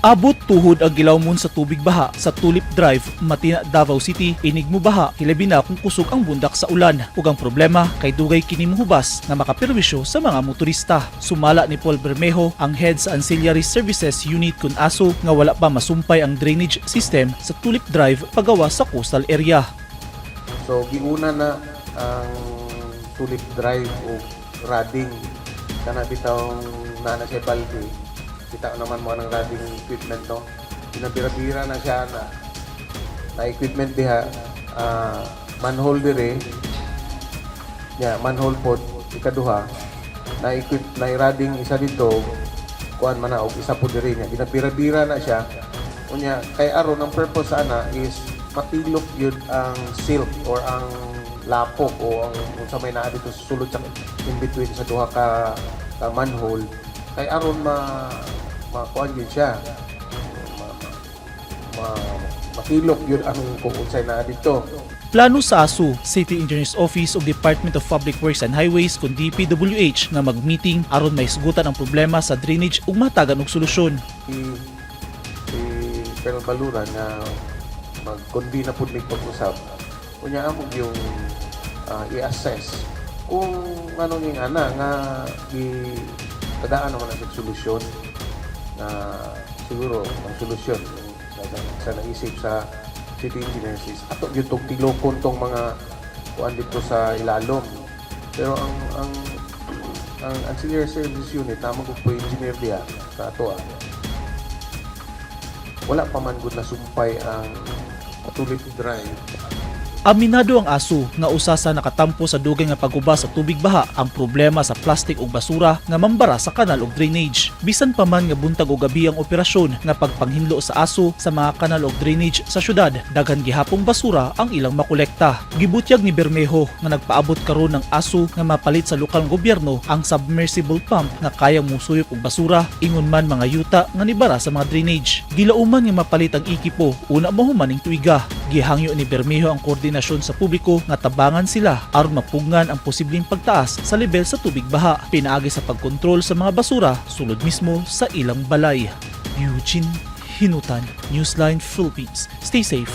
Abot tuhod ang gilawmon sa tubig baha sa Tulip Drive, Matina, Davao City. Inig mo baha, hilabi na kung kusog ang bundak sa ulan. Ug ang problema kay dugay kini mohubas na makapirwisyo sa mga motorista. Sumala ni Paul Bermejo, ang head sa Ancillary Services Unit kun ASO, nga wala pa masumpay ang drainage system sa Tulip Drive pagawa sa coastal area. So giuna na ang Tulip Drive o Rading kana bitawng na siya balde. Kita naman mo ng rading equipment, no? Pinabira-bira na siya na equipment diha, manhole dire, manhole pod ikaduha, na rading isa dito, kuan man na og isa pod dire niya. Pinabira-bira na siya. Unya kay aron ang purpose ana is matilok yun ang silk or ang lapok o ang sa may naa dito sulod sa in between sa duha ka manhole kay aron makuan yun siya makilok yun ang kung unsay na dito. Plano sa ASU, City Engineers Office of Department of Public Works and Highways kun DPWH nga mag-meeting aron maisgutan ang problema sa drainage ug matagan og solusyon. Si Colonel Baluran na mag-convene na po may pag-usap kunya amog yung i-assess kung ano yung nga tadaan naman ang solusyon na siguro ang solusyon sa naisip sa City Engineers is ato yung tilokon tong mga kuan dito sa ilalom. Pero ang Ancillary Service Unit na po engineer diya sa ato wala pa man gud na sumpay ang Tulip Drive. Aminado ang ASU nga usa sa nakatampo sa dugay nga paguba sa tubig baha ang problema sa plastic ug basura nga mambara sa kanal ug drainage. Bisan pa man nga buntag ug gabi ang operasyon nga pagpanghinlo sa ASU sa mga kanal ug drainage sa syudad, daghan gihapong basura ang ilang makolekta. Gibutyag ni Bermejo nga nagpaabot karon ng ASU nga mapalit sa lokal gobyerno ang submersible pump nga kayang musuyop og basura ingon man mga yuta nga nibara sa mga drainage. Gilauman nga mapalit ang ekipo una mahumaning tuiga. Gihangyo ni Bermejo ang koordinasyon sa publiko nga tabangan sila aron mapugngan ang posibleng pagtaas sa level sa tubig baha. Pinaagi sa pagkontrol sa mga basura sulod mismo sa ilang balay. Eugene Hinutan, Newsline Philippines. Stay safe.